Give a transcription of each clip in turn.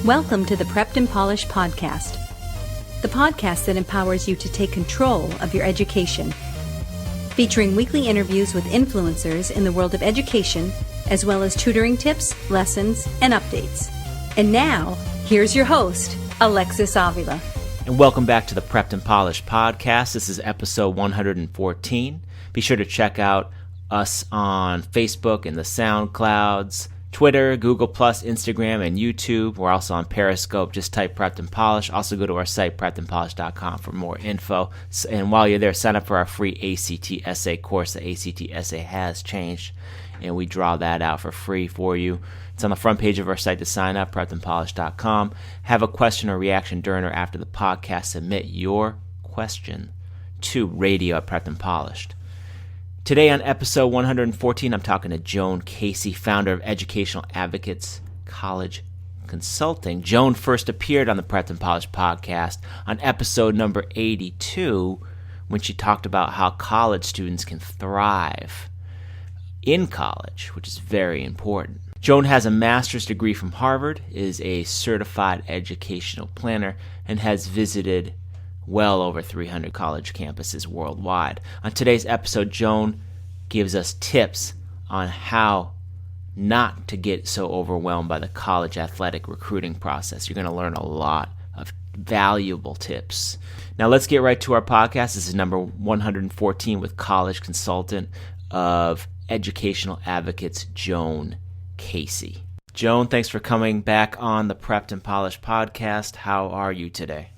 Welcome to the Prepped and Polished podcast, the podcast that empowers you to take control of your education, featuring weekly interviews with influencers in the world of education, as well as tutoring tips, lessons, and updates. And now, here's your host, Alexis Avila. And welcome back to the Prepped and Polished podcast. This is episode 114. Be sure to check out us on Facebook and the SoundClouds, Twitter, Google+, Instagram, and YouTube. We're also on Periscope. Just type Prepped and Polished. Also go to our site, preppedandpolished.com, for more info. And while you're there, sign up for our free ACT essay course. The ACT essay has changed, and we draw that out for free for you. It's on the front page of our site to sign up, preppedandpolished.com. Have a question or reaction during or after the podcast. Submit your question to radio@preppedandpolished. Today on episode 114, I'm talking to Joan Casey, founder of Educational Advocates College Consulting. Joan first appeared on the Prepped and Polished podcast on episode number 82 when she talked about how college students can thrive in college, which is very important. Joan has a master's degree from Harvard, is a certified educational planner, and has visited well over 300 college campuses worldwide. On today's episode, Joan gives us tips on how not to get so overwhelmed by the college athletic recruiting process. You're going to learn a lot of valuable tips. Now let's get right to our podcast. This is number 114 with college consultant of Educational Advocates, Joan Casey. Joan, thanks for coming back on the Prepped and Polished podcast. How are you today?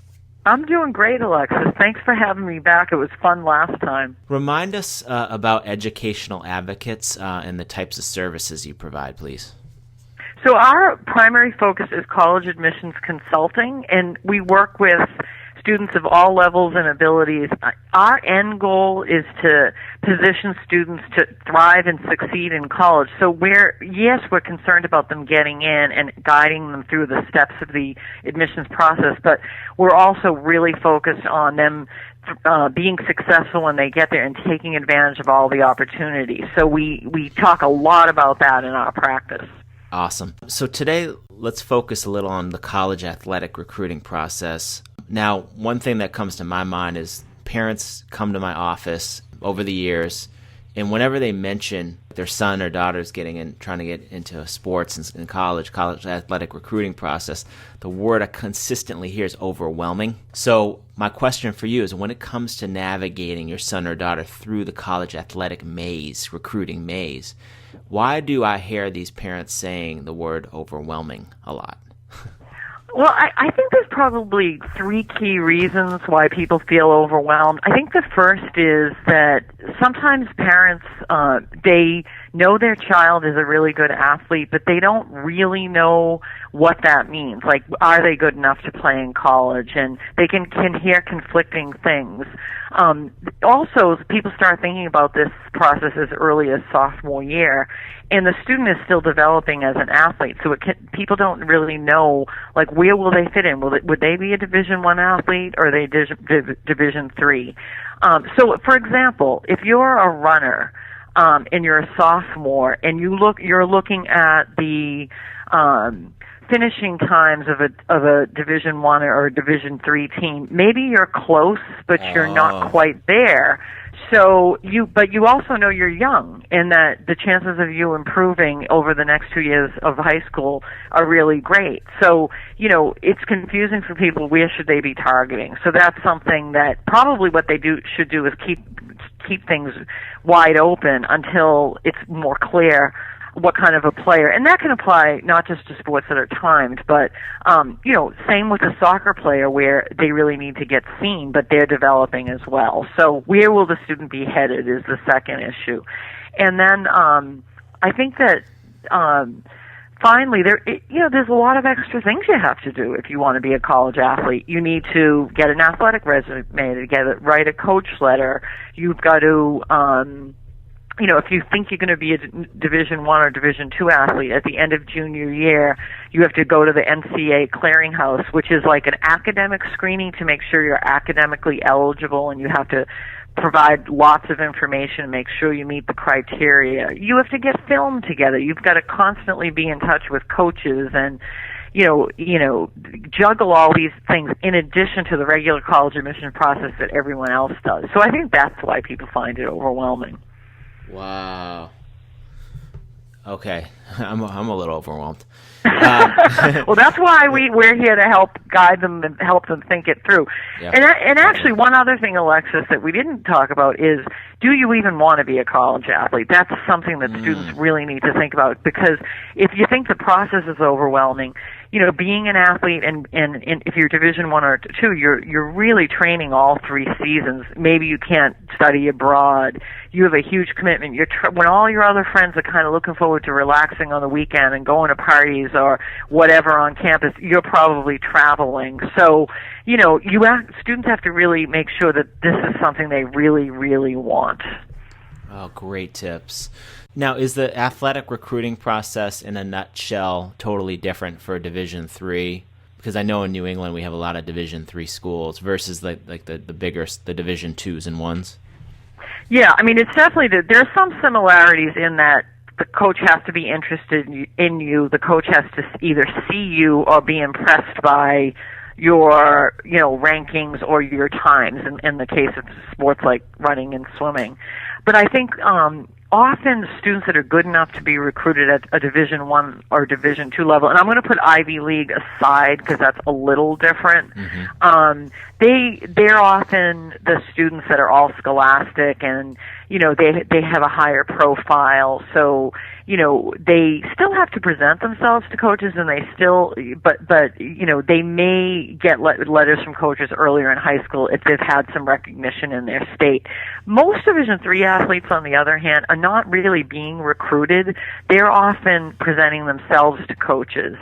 I'm doing great, Alexis. Thanks for having me back. It was fun last time. Remind us about Educational Advocates and the types of services you provide, please. So our primary focus is college admissions consulting, and we work with students of all levels and abilities. Our end goal is to position students to thrive and succeed in college. So we're concerned about them getting in and guiding them through the steps of the admissions process, but we're also really focused on them being successful when they get there and taking advantage of all the opportunities. So we talk a lot about that in our practice. Awesome. So today, let's focus a little on the college athletic recruiting process. Now, one thing that comes to my mind is parents come to my office over the years, and whenever they mention their son or daughter's trying to get into sports in college athletic recruiting process, the word I consistently hear is overwhelming. So my question for you is, when it comes to navigating your son or daughter through the college athletic recruiting maze, why do I hear these parents saying the word overwhelming a lot? Well, I think there's probably three key reasons why people feel overwhelmed. I think the first is that sometimes parents, they know their child is a really good athlete, but they don't really know what that means. Like, are they good enough to play in college? And they can hear conflicting things. Also, people start thinking about this process as early as sophomore year, and the student is still developing as an athlete. So people don't really know, like, where will they fit in? Would they be a Division I athlete, or are they Division III? So, for example, if you're a runner and you're a sophomore, and you're looking at the finishing times of a Division I or a Division III team, maybe you're close, but you're not quite there. So you also know you're young, and that the chances of you improving over the next 2 years of high school are really great. So, it's confusing for people. Where should they be targeting? So that's something that probably what they should do is keep things wide open until it's more clear what kind of a player, and that can apply not just to sports that are timed, but same with a soccer player where they really need to get seen, but they're developing as well. So where will the student be headed is the second issue. And then I think that finally there's a lot of extra things you have to do if you want to be a college athlete. You need to get an athletic resume, write a coach letter. You've got to if you think you're going to be a Division I or Division II athlete, at the end of junior year, you have to go to the NCAA clearinghouse, which is like an academic screening to make sure you're academically eligible, and you have to provide lots of information and make sure you meet the criteria. You have to get film together. You've got to constantly be in touch with coaches, and juggle all these things in addition to the regular college admission process that everyone else does. So I think that's why people find it overwhelming. Wow. Okay, I'm a little overwhelmed. Well, that's why we're here to help guide them and help them think it through. Yeah. And actually, one other thing, Alexis, that we didn't talk about is, do you even want to be a college athlete? That's something that students really need to think about, because if you think the process is overwhelming, being an athlete and if you're Division I or II, you're really training all 3 seasons. Maybe you can't study abroad. You have a huge commitment. When all your other friends are kind of looking forward to relaxing on the weekend and going to parties or whatever on campus, you're probably traveling. So, students have to really make sure that this is something they really, really want. Oh, great tips. Now, is the athletic recruiting process in a nutshell totally different for Division III? Because I know in New England we have a lot of Division III schools versus the bigger, the Division IIs and Is. Yeah, I mean, it's definitely, there's some similarities in that the coach has to be interested in you. The coach has to either see you or be impressed by your, rankings or your times in the case of sports like running and swimming. But I think often students that are good enough to be recruited at a Division I or Division II level, and I'm going to put Ivy League aside because that's a little different. They're often the students that are all scholastic, and they have a higher profile. So they still have to present themselves to coaches, and they still, but they may get letters from coaches earlier in high school if they've had some recognition in their state. Most Division III athletes, on the other hand, are not really being recruited. They're often presenting themselves to coaches.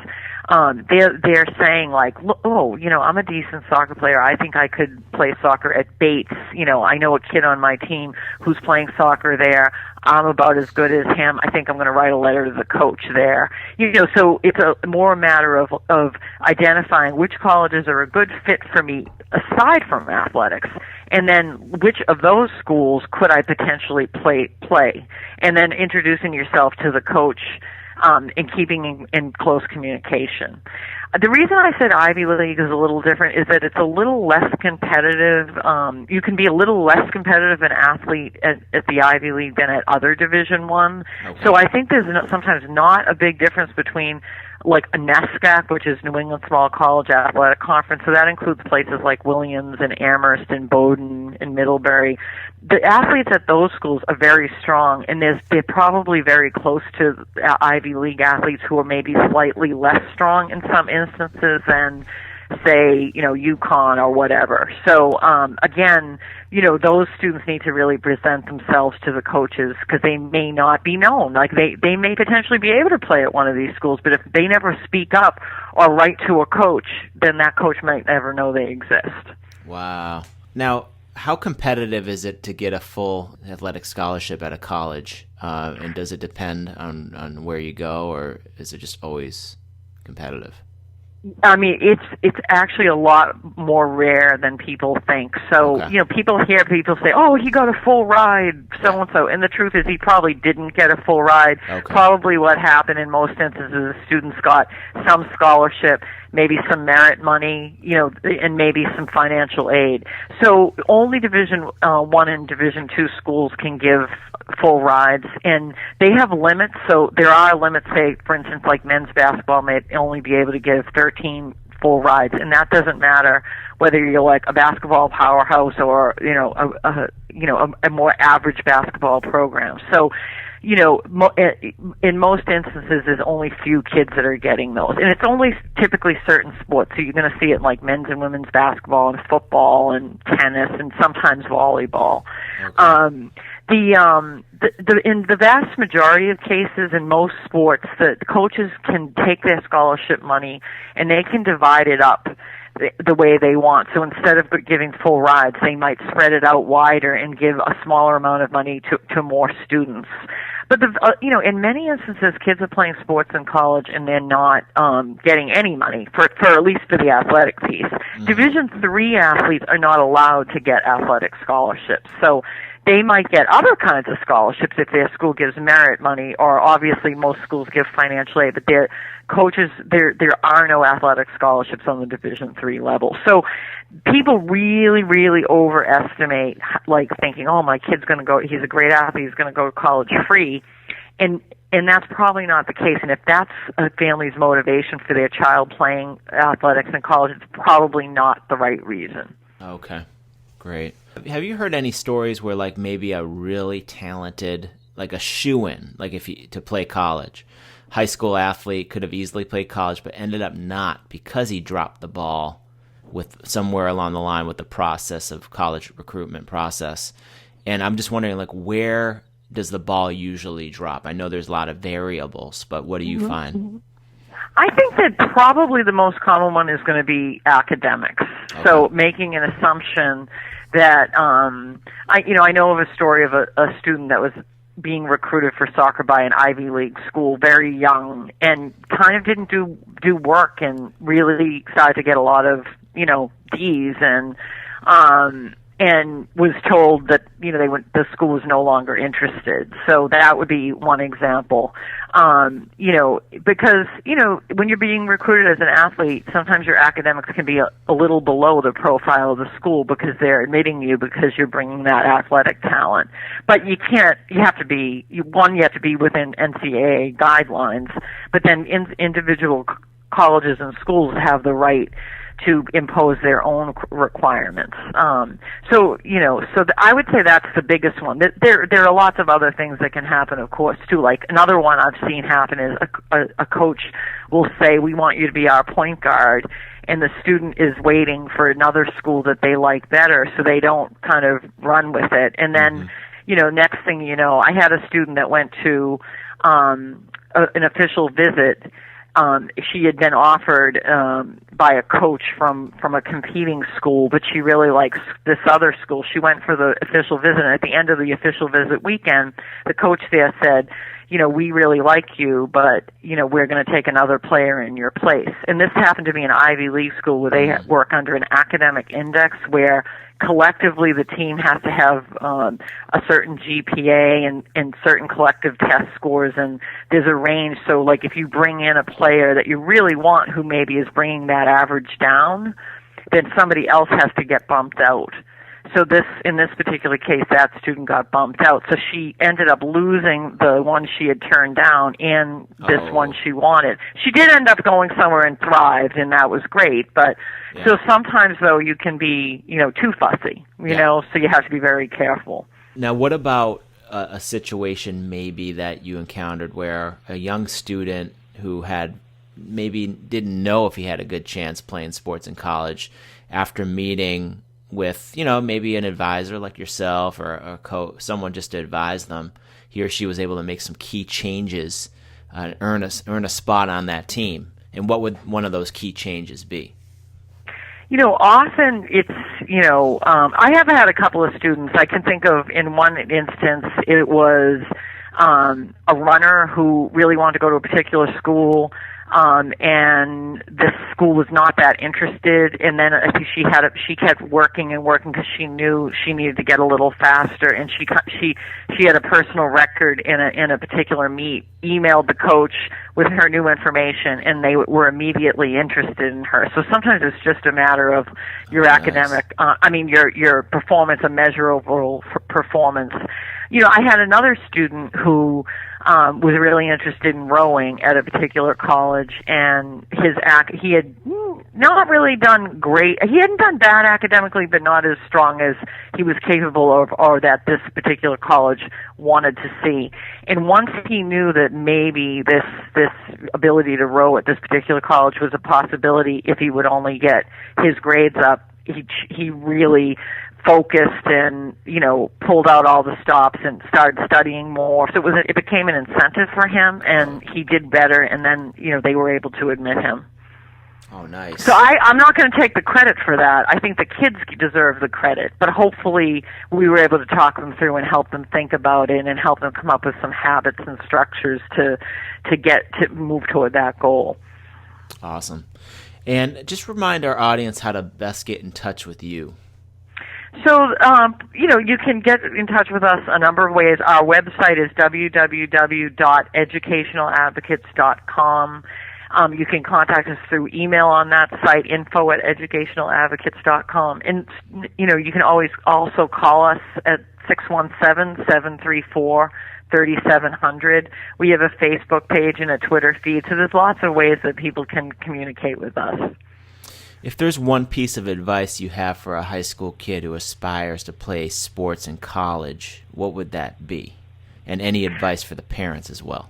They're saying like, I'm a decent soccer player. I think I could play soccer at Bates. I know a kid on my team who's playing soccer there. I'm about as good as him. I think I'm going to write a letter to the coach there. So it's more a matter of identifying which colleges are a good fit for me aside from athletics, and then which of those schools could I potentially play, and then introducing yourself to the coach. And keeping in close communication. The reason I said Ivy League is a little different is that it's a little less competitive. You can be a little less competitive an athlete at the Ivy League than at other Division I. Okay. So I think there's sometimes not a big difference between like a NESCAC, which is New England Small College Athletic Conference, so that includes places like Williams and Amherst and Bowdoin and Middlebury. The athletes at those schools are very strong, and they're probably very close to Ivy League athletes who are maybe slightly less strong in some instances than, say, UConn or whatever. So, again, those students need to really present themselves to the coaches because they may not be known. Like, they may potentially be able to play at one of these schools, but if they never speak up or write to a coach, then that coach might never know they exist. Wow. Now, how competitive is it to get a full athletic scholarship at a college? And does it depend on where you go, or is it just always competitive? I mean, it's actually a lot more rare than people think. So, Okay. People hear people say, "Oh, he got a full ride, so and so," and the truth is, he probably didn't get a full ride. Okay. Probably what happened in most instances is students got some scholarship, maybe some merit money, and maybe some financial aid. So only Division I and Division II schools can give full rides, and they have limits. So there are limits. Say, for instance, like men's basketball may only be able to give 13 full rides, and that doesn't matter whether you're like a basketball powerhouse or a more average basketball program. So, in most instances, there's only few kids that are getting those, and it's only typically certain sports. So you're going to see it in like men's and women's basketball and football and tennis and sometimes volleyball. Okay. In the vast majority of cases in most sports, the coaches can take their scholarship money and they can divide it up the way they want. So instead of giving full rides, they might spread it out wider and give a smaller amount of money to more students. But in many instances, kids are playing sports in college and they're not getting any money for at least for the athletic piece. Mm-hmm. Division III athletes are not allowed to get athletic scholarships. So they might get other kinds of scholarships if their school gives merit money, or obviously most schools give financial aid, but their coaches, there are no athletic scholarships on the Division III level. So people really, really overestimate, like thinking, oh, my kid's going to go, he's a great athlete, he's going to go to college free. And that's probably not the case. And if that's a family's motivation for their child playing athletics in college, it's probably not the right reason. Okay, great. Have you heard any stories where, like, maybe a really talented, like a shoo-in, like to play college, high school athlete could have easily played college but ended up not because he dropped the ball with somewhere along the line with the process of college recruitment process? And I'm just wondering, like, where does the ball usually drop? I know there's a lot of variables, but what do you find? I think that probably the most common one is going to be academics. Okay. So making an assumption that I know of a story of a student that was being recruited for soccer by an Ivy League school very young, and kind of didn't do work, and really started to get a lot of D's, and was told that the school was no longer interested. So that would be one example. Because when you're being recruited as an athlete, sometimes your academics can be a little below the profile of the school because they're admitting you because you're bringing that athletic talent. But you have to be within NCAA guidelines. But then individual colleges and schools have the right to impose their own requirements. So I would say that's the biggest one. There are lots of other things that can happen, of course, too. Like another one I've seen happen is a coach will say, we want you to be our point guard, and the student is waiting for another school that they like better, so they don't kind of run with it. And then, next thing you know, I had a student that went to an official visit. She had been offered by a coach from a competing school, but she really likes this other school. She went for the official visit, and at the end of the official visit weekend, the coach there said, we really like you, but, we're going to take another player in your place. And this happened to be an Ivy League school where they work under an academic index where collectively the team has to have a certain GPA and certain collective test scores, and there's a range. So, like, if you bring in a player that you really want who maybe is bringing that average down, then somebody else has to get bumped out. So in this particular case, that student got bumped out. So she ended up losing the one she had turned down and this one she wanted. She did end up going somewhere and thrived, and that was great. But so sometimes, though, you can be, too fussy, so you have to be very careful. Now, what about a situation maybe that you encountered where a young student who had maybe didn't know if he had a good chance playing sports in college, after meeting with, maybe an advisor like yourself or someone just to advise them, he or she was able to make some key changes and earn a spot on that team? And what would one of those key changes be? Often it's, I have had a couple of students. I can think of, in one instance, it was a runner who really wanted to go to a particular school, and this school was not that interested. And then I think she kept working and working because she knew she needed to get a little faster. And she had a personal record in a particular meet, emailed the coach with her new information, and they were immediately interested in her. So sometimes it's just a matter of your academic, your performance, a measurable performance. I had another student who was really interested in rowing at a particular college, and he had not really done great. He hadn't done bad academically, but not as strong as he was capable of, or that this particular college wanted to see. And once he knew that maybe this ability to row at this particular college was a possibility if he would only get his grades up, he really focused and pulled out all the stops and started studying more. So it became an incentive for him, and he did better. And then they were able to admit him. Oh, nice. So I'm not going to take the credit for that. I think the kids deserve the credit, but hopefully we were able to talk them through and help them think about it and help them come up with some habits and structures to move toward that goal. Awesome. And just remind our audience how to best get in touch with you. So, you can get in touch with us a number of ways. Our website is www.educationaladvocates.com. You can contact us through email on that site, info@educationaladvocates.com. And, you can always also call us at 617-734-3700. We have a Facebook page and a Twitter feed, so there's lots of ways that people can communicate with us. If there's one piece of advice you have for a high school kid who aspires to play sports in college, what would that be? And any advice for the parents as well?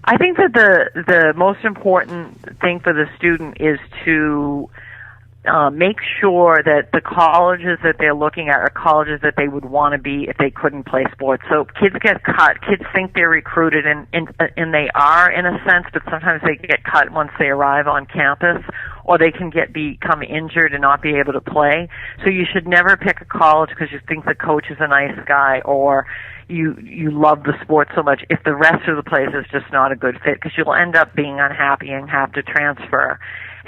I think that the most important thing for the student is to make sure that the colleges that they're looking at are colleges that they would want to be if they couldn't play sports. So kids get cut. Kids think they're recruited, and they are in a sense, but sometimes they get cut once they arrive on campus, or they can become injured and not be able to play. So you should never pick a college because you think the coach is a nice guy, or you love the sport so much if the rest of the place is just not a good fit, because you'll end up being unhappy and have to transfer.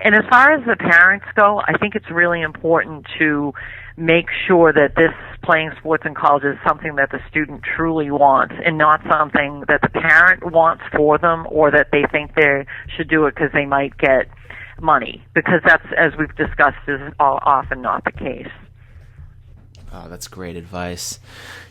And as far as the parents go, I think it's really important to make sure that this playing sports in college is something that the student truly wants, and not something that the parent wants for them, or that they think they should do it because they might get money, because that's, as we've discussed, is often not the case. Oh, that's great advice.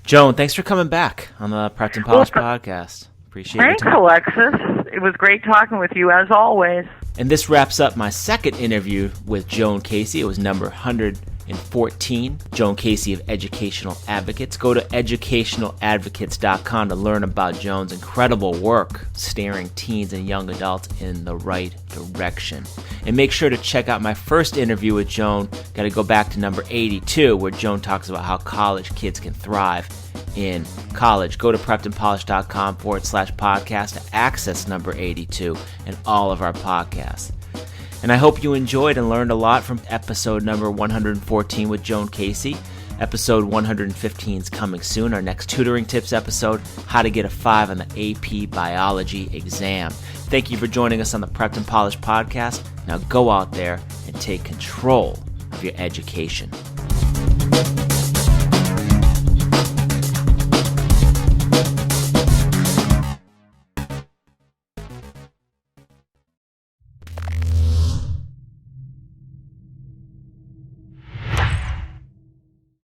Joan, thanks for coming back on the Prepped and Polished podcast. Appreciate it. Thanks, Alexis. It was great talking with you, as always. And this wraps up my second interview with Joan Casey. It was number 114, Joan Casey of Educational Advocates. Go to educationaladvocates.com to learn about Joan's incredible work steering teens and young adults in the right direction. And make sure to check out my first interview with Joan. Got to go back to number 82, where Joan talks about how college kids can thrive in college. Go to preppedandpolished.com/podcast to access number 82 and all of our podcasts. And I hope you enjoyed and learned a lot from episode number 114 with Joan Casey. Episode 115 is coming soon. Our next tutoring tips episode, how to get a 5 on the AP Biology exam. Thank you for joining us on the Prepped and Polished podcast. Now go out there and take control of your education.